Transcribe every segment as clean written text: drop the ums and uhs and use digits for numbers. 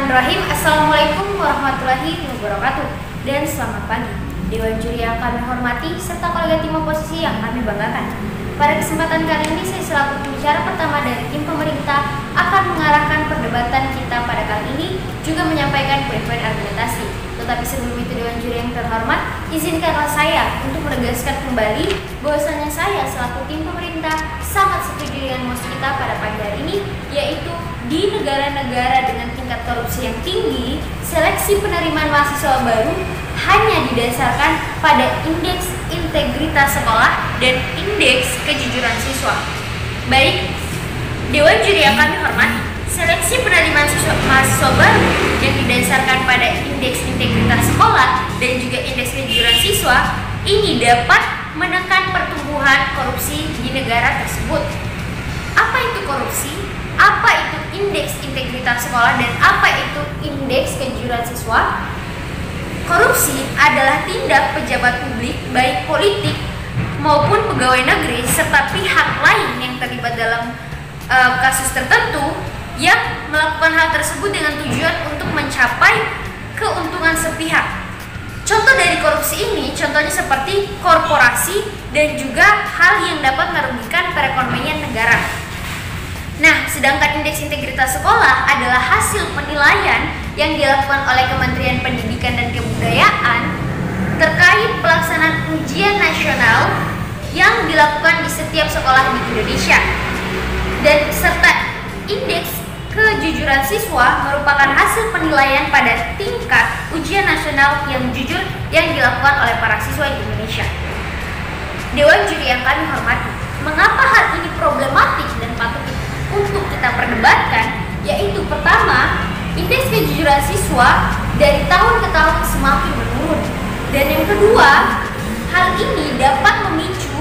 Bismillahirrahmanirrahim. Assalamualaikum warahmatullahi wabarakatuh. Dan selamat pagi Dewan Juri yang kami hormati serta kolega tim oposisi yang kami banggakan. Pada kesempatan kali ini saya selaku pembicara pertama dari tim pemerintah akan mengarahkan perdebatan kita pada kali ini, juga menyampaikan poin-poin argumentasi. Tetapi sebelum itu Dewan Juri yang terhormat, izinkanlah saya untuk menegaskan kembali bahwasanya saya selaku tim pemerintah sangat setuju dengan mosi kita pada pagi hari ini, yaitu di negara-negara dengan tingkat korupsi yang tinggi, seleksi penerimaan mahasiswa baru hanya didasarkan pada indeks integritas sekolah dan indeks kejujuran siswa. Baik, Dewan Juri yang kami hormati, seleksi penerimaan mahasiswa baru yang didasarkan pada indeks integritas sekolah dan juga indeks kejujuran siswa ini dapat menekan pertumbuhan korupsi di negara tersebut. Apa itu korupsi? Apa itu indeks integritas sekolah dan apa itu indeks kejujuran siswa? Korupsi adalah tindak pejabat publik, baik politik maupun pegawai negeri serta pihak lain yang terlibat dalam kasus tertentu yang melakukan hal tersebut dengan tujuan untuk mencapai keuntungan sepihak. Contoh dari korupsi ini, contohnya seperti korporasi dan juga hal yang dapat merugikan perekonomian negara. Nah, sedangkan indeks integritas sekolah adalah hasil penilaian yang dilakukan oleh Kementerian Pendidikan dan Kebudayaan terkait pelaksanaan ujian nasional yang dilakukan di setiap sekolah di Indonesia. Dan serta indeks kejujuran siswa merupakan hasil penilaian pada tingkat ujian nasional yang jujur yang dilakukan oleh para siswa di Indonesia. Dewan Juri yang kami hormati, mengapa hal ini problematik dan patut untuk kita perdebatkan, yaitu pertama, indeks kejujuran siswa dari tahun ke tahun semakin menurun, dan yang kedua, hal ini dapat memicu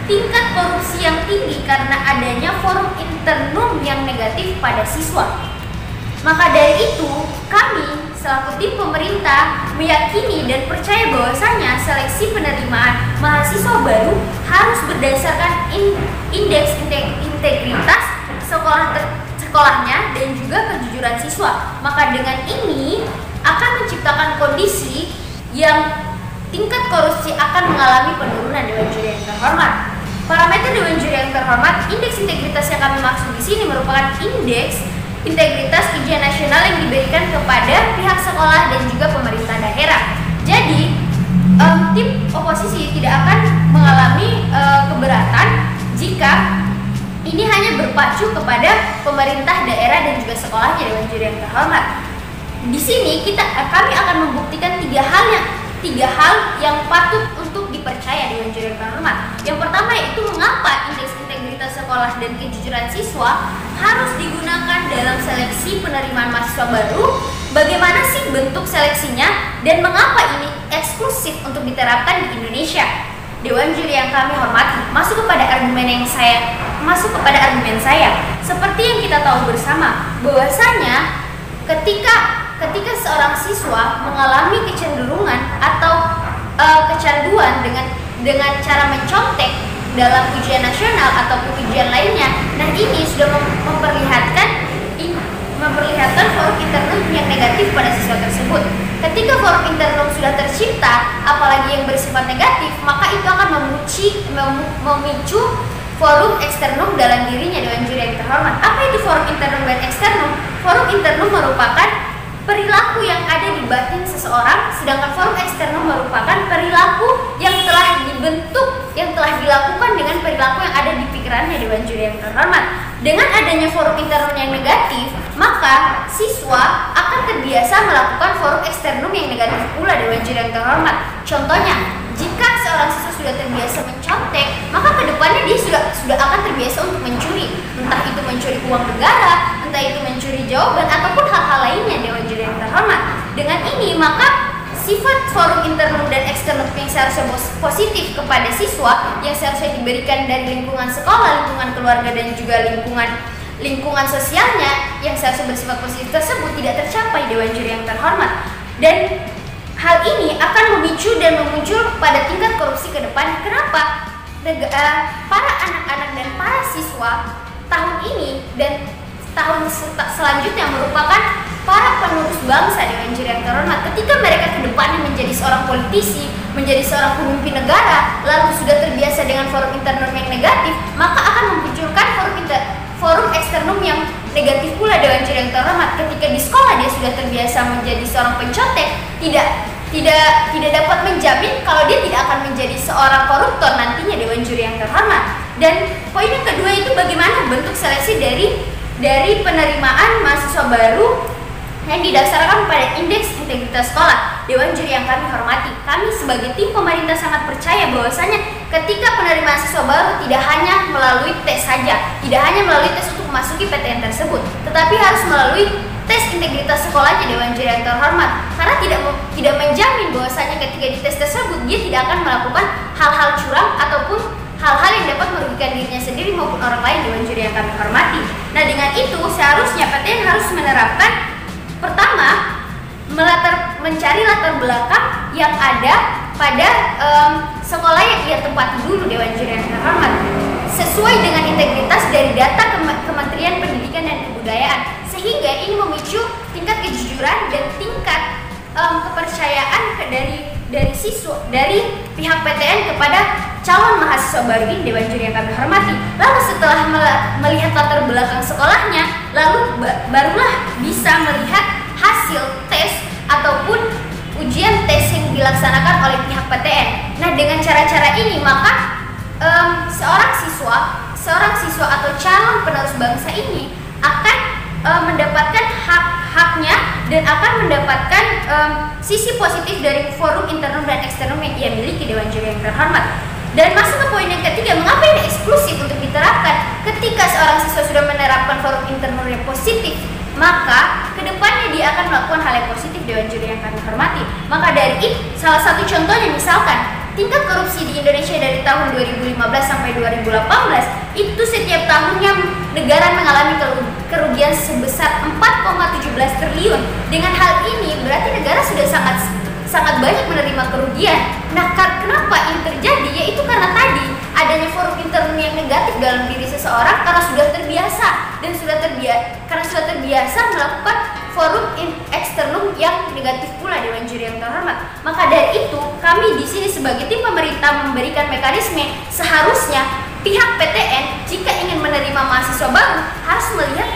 tingkat korupsi yang tinggi karena adanya forum internum yang negatif pada siswa. Maka dari itu, kami selaku tim pemerintah meyakini dan percaya bahwasanya seleksi penerimaan mahasiswa baru harus berdasarkan indeks integritas sekolahnya dan juga kejujuran siswa. Maka dengan ini akan menciptakan kondisi yang tingkat korupsi akan mengalami penurunan. Dewan Juri yang terhormat, parameter Dewan Juri yang terhormat, indeks integritas yang kami maksud di sini merupakan indeks integritas ujian nasional yang diberikan kepada pihak sekolah dan juga pemerintah daerah. Jadi tim oposisi tidak akan mengalami keberatan jika ini hanya berpacu kepada pemerintah daerah dan juga sekolahnya. Dewan Juri yang terhormat, di sini kami akan membuktikan tiga hal yang patut untuk dipercaya. Dewan Juri yang terhormat, yang pertama yaitu mengapa indeks integritas sekolah dan kejujuran siswa harus digunakan dalam seleksi penerimaan mahasiswa baru, bagaimana sih bentuk seleksinya, dan mengapa ini eksklusif untuk diterapkan di Indonesia. Dewan Juri yang kami hormati, masuk kepada argumen saya. Seperti yang kita tahu bersama, bahwasanya ketika seorang siswa mengalami kecenderungan atau kecanduan dengan cara mencontek dalam ujian nasional ataupun ujian lainnya, nah ini sudah memperlihatkan forum internum yang negatif pada siswa tersebut. Ketika forum internum sudah tercipta, apalagi yang bersifat negatif, maka itu akan memicu forum eksternum dalam dirinya. Dewan Juri yang terhormat, apa itu forum internum dan eksternum? Forum internum merupakan perilaku yang ada di batin seseorang, sedangkan forum eksternum merupakan perilaku yang telah dibentuk, yang telah dilakukan dengan perilaku yang ada di pikirannya. Dewan Juri yang terhormat, dengan adanya forum internum yang negatif, maka siswa akan terbiasa melakukan forum eksternum yang negatif pula. Dewan Juri yang terhormat, contohnya, jika seorang siswa sudah terbiasa mencontek, maka kedepannya dia sudah akan terbiasa untuk mencuri, entah itu mencuri uang negara, entah itu mencuri jawaban ataupun hal-hal lainnya. Dewan Juri yang terhormat, dengan ini maka sifat forum internum dan eksternum yang seharusnya positif kepada siswa, yang seharusnya diberikan dari lingkungan sekolah, lingkungan keluarga dan juga lingkungan sosialnya yang seharusnya bersifat positif tersebut tidak tercapai. Dewan Juri yang terhormat, dan hal ini akan memicu dan memuncul pada tingkat korupsi ke depan. Kenapa? Para anak-anak dan para siswa tahun ini dan tahun selanjutnya merupakan para penerus bangsa Dewan Juri yang terhormat, ketika mereka ke depannya menjadi seorang politisi, menjadi seorang pemimpin negara, lalu sudah terbiasa dengan forum internum yang negatif, maka akan memunculkan forum eksternum yang negatif pula Dewan Juri yang terhormat. Ketika di sekolah dia sudah terbiasa menjadi seorang pencontek, tidak dapat menjamin kalau dia tidak akan menjadi seorang koruptor nantinya Dewan Juri yang terhormat. Dan poin yang kedua itu bagaimana bentuk seleksi dari penerimaan mahasiswa baru yang didasarkan pada indeks integritas sekolah. Dewan Juri yang kami hormati, kami sebagai tim pemerintah sangat percaya bahwasanya ketika penerimaan mahasiswa baru tidak hanya melalui tes saja, tidak hanya melalui tes untuk memasuki PTN tersebut, tetapi harus melalui tes integritas sekolahnya Dewan Juri yang terhormat, karena tidak menjamin bahwasanya ketika di tes tersebut dia tidak akan melakukan hal-hal curang ataupun hal-hal yang dapat merugikan dirinya sendiri maupun orang lain Dewan Juri yang kami hormati. Nah, dengan itu seharusnya PTN harus menerapkan pertama, mencari latar belakang yang ada pada sekolah yang ia tempati dulu Dewan Juri yang terhormat, sesuai dengan integritas dari data Kementerian Pendidikan dan Kebudayaan, sehingga ini memicu tingkat kejujuran dan tingkat kepercayaan dari pihak PTN kepada calon mahasiswa baru ini Dewan Juri yang kami hormati. Lalu setelah melihat latar belakang sekolahnya, lalu barulah bisa melihat hasil tes ataupun ujian tes yang dilaksanakan oleh pihak PTN. Nah, dengan cara-cara ini maka seorang siswa atau calon penerus bangsa ini akan mendapatkan hak-haknya dan akan mendapatkan sisi positif dari forum internum dan eksternum yang ia miliki Dewan Juri yang terhormat. Dan masuk ke poin yang ketiga, mengapa ini eksklusif untuk diterapkan? Ketika seorang siswa sudah menerapkan forum internum yang positif, maka kedepannya dia akan melakukan hal yang positif Dewan Juri yang kami hormati. Maka dari itu, salah satu contohnya misalkan tingkat korupsi di Indonesia dari tahun 2015 sampai 2018 itu setiap tahunnya negara mengalami kerugian sebesar 4,17 triliun. Dengan hal ini berarti negara sudah sangat banyak menerima kerugian. Nah, kenapa ini terjadi? Yaitu karena tadi adanya forum intern yang negatif dalam diri seseorang karena sudah terbiasa melakukan forum eksternum yang negatif pula Dewan Juri yang terhormat. Maka dari itu kami di sini sebagai tim pemerintah memberikan mekanisme seharusnya pihak PTN jika ingin menerima mahasiswa baru harus melihat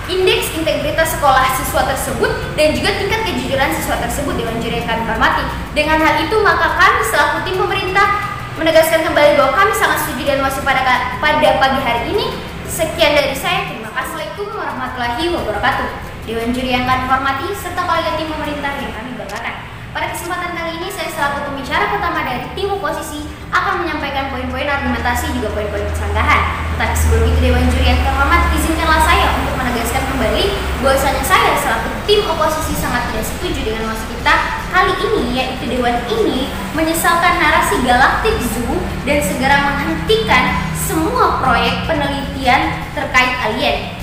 indeks integritas sekolah siswa tersebut dan juga tingkat kejujuran siswa tersebut Dewan Juri yang kami hormati. Dengan hal itu maka kami selaku tim pemerintah menegaskan kembali bahwa kami sangat setuju dan masuk pada pagi hari ini. Sekian dari saya, terima kasih. Assalamualaikum warahmatullahi wabarakatuh. Dewan Juri yang kami hormati serta kolega tim pemerintah yang kami banggakan. Pada kesempatan kali ini saya selaku pembicara pertama dari tim oposisi akan menyampaikan poin-poin argumentasi juga poin-poin persanggahan. Tetapi sebelum itu Dewan Juri yang terhormat, izinkanlah saya untuk menegaskan kembali bahwasanya saya selaku tim oposisi sangat tidak setuju dengan masuk kita kali ini, yaitu Dewan ini menyesalkan narasi Galactic Zoo dan segera menghentikan semua proyek penelitian terkait alien.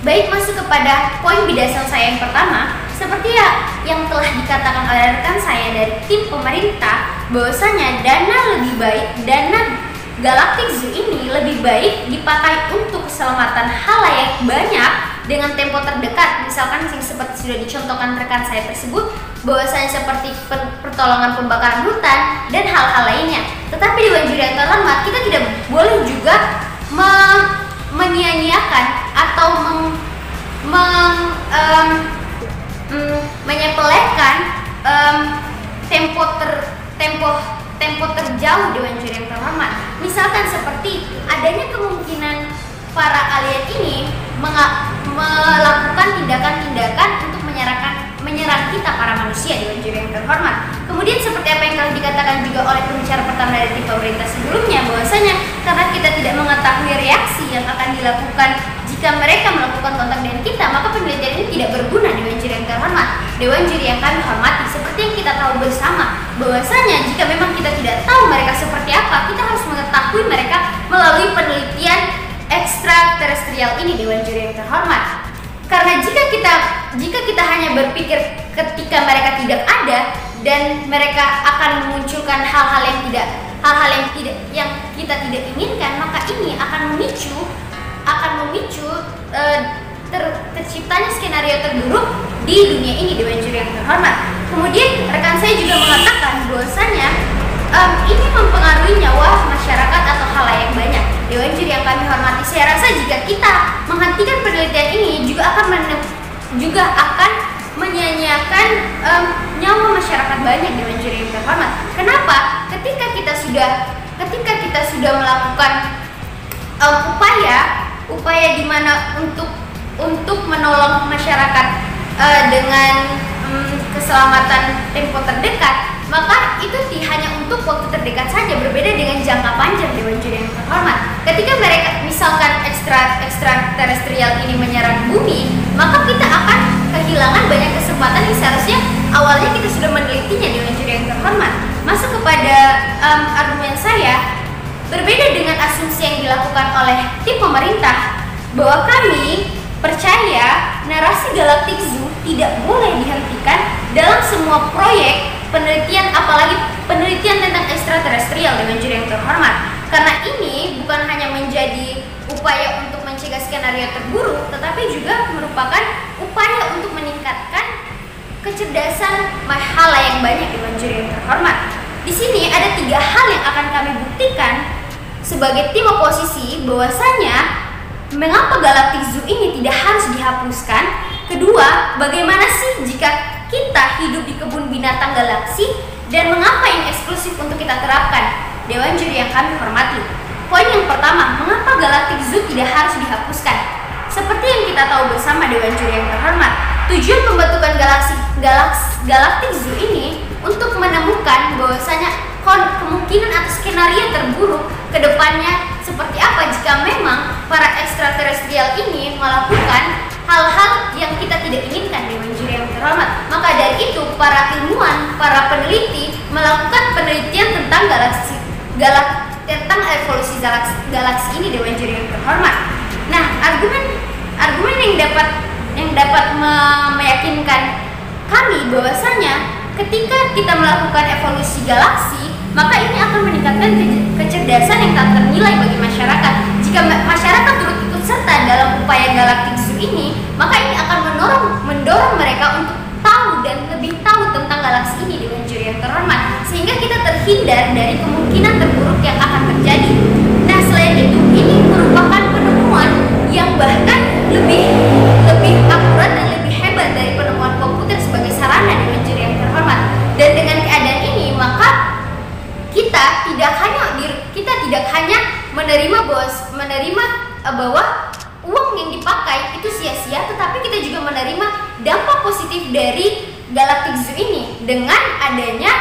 Baik, masuk kepada poin bidasar saya yang pertama, seperti yang telah dikatakan oleh rekan saya dari tim pemerintah, bahwasanya dana Galactic Zoo ini lebih baik dipakai untuk keselamatan halayak banyak dengan tempo terdekat, misalkan yang seperti sudah dicontohkan rekan saya tersebut, bahwasanya seperti pertolongan pembakaran hutan dan hal-hal lainnya. Tetapi Dewan Juri yang terhormat, kita tidak boleh juga menyia-nyiakan atau menyepelekan tempo terjauh Dewan Juri yang terhormat. Misalkan seperti adanya kemungkinan para alien ini melakukan tindakan-tindakan untuk menyerang kita para manusia Dewan Juri yang terhormat. Kemudian seperti apa yang telah dikatakan juga oleh pembicara pertama dari tim pemerintah sebelumnya, bahwasanya karena kita tidak mengetahui reaksi yang akan dilakukan jika mereka melakukan kontak dengan kita, maka penelitian ini tidak berguna Dewan Juri yang terhormat. Dewan Juri yang kami hormati, seperti yang kita tahu bersama, bahwasanya jika memang kita tidak tahu mereka seperti apa, kita harus mengetahui mereka melalui penelitian ekstraterestrial ini Dewan Juri yang terhormat. Karena jika kita hanya berpikir ketika mereka tidak ada dan mereka akan memunculkan hal-hal yang kita tidak inginkan, maka ini akan memicu terciptanya skenario terburuk di dunia ini, Dewan Juri yang terhormat. Kemudian rekan saya juga mengatakan bahwasanya ini mempengaruhi nyawa masyarakat atau halayak banyak. Dewan Juri yang kami hormati, saya rasa jika kita menghentikan penelitian ini juga akan menyanyiakan nyawa masyarakat banyak, Dewan Juri yang terhormat. Kenapa? Ketika kita sudah melakukan upaya di mana untuk menolong masyarakat dengan keselamatan tempo terdekat, maka itu hanya untuk waktu terdekat saja, berbeda dengan jangka panjang, Dewan Juri yang terhormat. Ketika mereka misalkan ekstraterestrial ini menyerang bumi, maka kita akan kehilangan banyak kesempatan yang seharusnya awalnya kita sudah menelitinya, Dewan Juri yang terhormat. Masuk kepada argumen saya, berbeda dengan asumsi yang dilakukan oleh tim pemerintah bahwa kami percaya narasi Galactic Zoo tidak boleh dihentikan dalam semua proyek penelitian, apalagi penelitian tentang ekstraterestrial, Dewan Juri yang terhormat. Karena ini bukan hanya menjadi upaya untuk mencegah skenario terburuk, tetapi juga merupakan upaya untuk meningkatkan kecerdasan halayak banyak, Dewan Juri yang terhormat. Di sini ada 3 hal yang akan kami buktikan sebagai tim oposisi bahwasanya mengapa Galactic Zoo ini tidak harus dihapuskan. Kedua, bagaimana sih jika kita hidup di kebun binatang galaksi dan mengapa ini eksklusif untuk kita terapkan, Dewan Juri yang kami hormati. Poin yang pertama, mengapa Galactic Zoo tidak harus dihapuskan? Seperti yang kita tahu bersama, Dewan Juri yang terhormat, tujuan pembentukan Galactic Zoo ini untuk menemukan bahwasanya kemungkinan atau skenario terburuk ke depannya seperti apa jika memang para ekstraterestrial ini melakukan hal-hal yang kita tidak inginkan, Dewan Juri yang terhormat. Maka dari itu para ilmuwan, para peneliti melakukan penelitian tentang tentang evolusi galaksi ini, Dewan Juri yang terhormat. Nah, argumen yang dapat meyakinkan kami bahwasanya ketika kita melakukan evolusi galaksi, maka ini akan meningkatkan kecerdasan yang tak ternilai bagi masyarakat. Jika masyarakat turut ikut serta dalam upaya Galactic Zoo ini, maka ini akan mendorong mereka untuk tahu dan lebih tahu tentang galaksi ini, Dewan Juri yang terhormat, sehingga kita terhindar dari kemungkinan terburuk yang akan terjadi. Nah, selain itu, ini merupakan penemuan yang bahkan lebih akurat dan lebih hebat dari penemuan komputer sebagai sarana, Dewan Juri yang terhormat. Dan dengan keadaan ini, maka kita tidak hanya menerima bahwa uang yang dipakai itu sia-sia, tetapi kita juga menerima dampak positif dari Galactic Zoo ini dengan adanya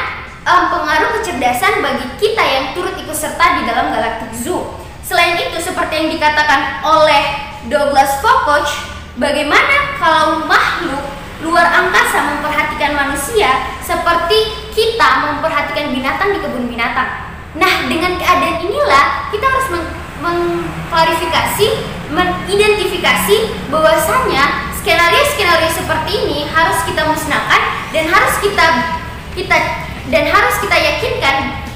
pengaruh kecerdasan bagi kita yang turut ikut serta di dalam Galactic Zoo. Selain itu, seperti yang dikatakan oleh Douglas Foucault, bagaimana kalau makhluk luar angkasa memperhatikan manusia seperti kita memperhatikan binatang di kebun binatang. Nah, dengan keadaan inilah kita harus mengklarifikasi, menidentifikasi bahwasanya skenario-skenario seperti ini harus kita musnahkan dan harus kita yakinkan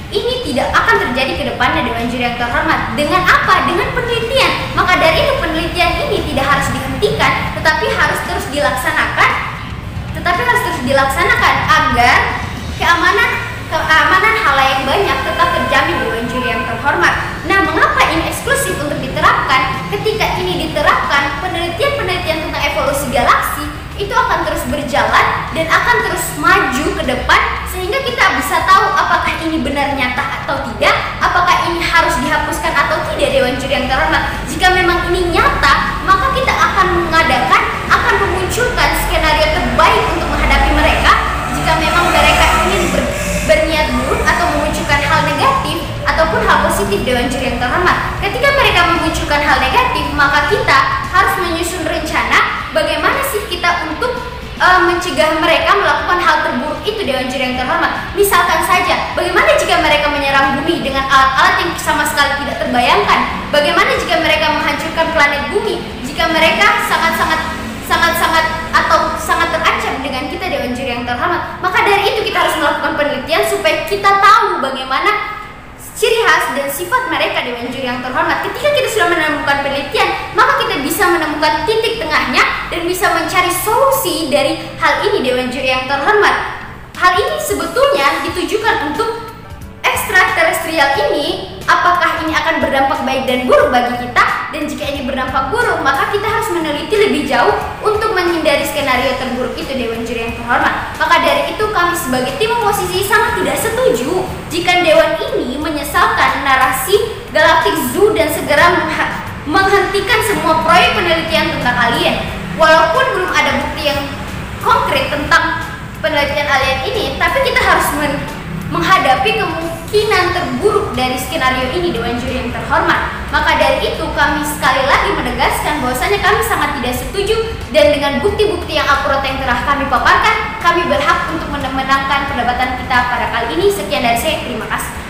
ini tidak akan terjadi ke depannya, Dewan Juri yang terhormat. Dengan apa? Dengan penelitian. Maka dari itu penelitian ini tidak harus dihentikan, tetapi harus terus dilaksanakan agar keamanan halayak banyak tetap terjamin, Dewan Juri yang terhormat. Nah, mengapa ini eksklusif untuk diterapkan? Ketika ini diterapkan, penelitian-penelitian tentang evolusi galaksi itu akan terus berjalan dan akan terus maju ke depan, sehingga kita bisa tahu apakah ini benar nyata atau tidak, apakah ini harus dihapuskan atau tidak, Dewan Juri yang terhormat. Jika memang ini nyata, maka kita akan memunculkan skenario terbaik untuk menghadapi mereka. Jika memang mereka ingin berniat buruk atau memunculkan hal negatif ataupun hal positif, Dewan Juri yang terhormat, ketika mereka memunculkan hal negatif, maka kita harus menyusun rencana bagaimana sih kita untuk mencegah mereka melakukan hal terburuk itu, Dewan Juri yang terhormat. Misalkan saja, bagaimana jika mereka menyerang bumi dengan alat-alat yang sama sekali tidak terbayangkan? Bagaimana jika mereka menghancurkan planet bumi? Jika mereka sangat terancam dengan kita, Dewan Juri yang terhormat, maka dari itu kita harus melakukan penelitian supaya kita tahu bagaimana ciri khas dan sifat mereka Dewan Juri yang terhormat. Ketika kita sudah menemukan penelitian, maka kita bisa menemukan titik tengahnya dan bisa mencari solusi dari hal ini Dewan Juri yang terhormat. Hal ini sebetulnya ditujukan untuk ekstraterestrial ini, apakah ini akan berdampak baik dan buruk bagi kita, dan jika ini berdampak buruk, maka kita harus meneliti lebih jauh untuk menghindari skenario terburuk itu Dewan Juri yang terhormat. Maka dari itu kami sebagai tim oposisi sangat tidak setuju jika Dewan ini menyesalkan narasi Galactic Zoo dan segera menghentikan semua proyek penelitian tentang alien. Walaupun belum ada bukti yang konkret tentang penelitian alien ini, tapi kita harus menghadapi kemungkinan terburuk dari skenario ini Dewan Juri yang terhormat. Maka dari itu kami sekali lagi menegaskan bahwasanya kami sangat tidak setuju, dan dengan bukti-bukti yang akurat yang telah kami paparkan, kami berhak untuk memenangkan perdebatan kita pada kali ini. Sekian dari saya, terima kasih.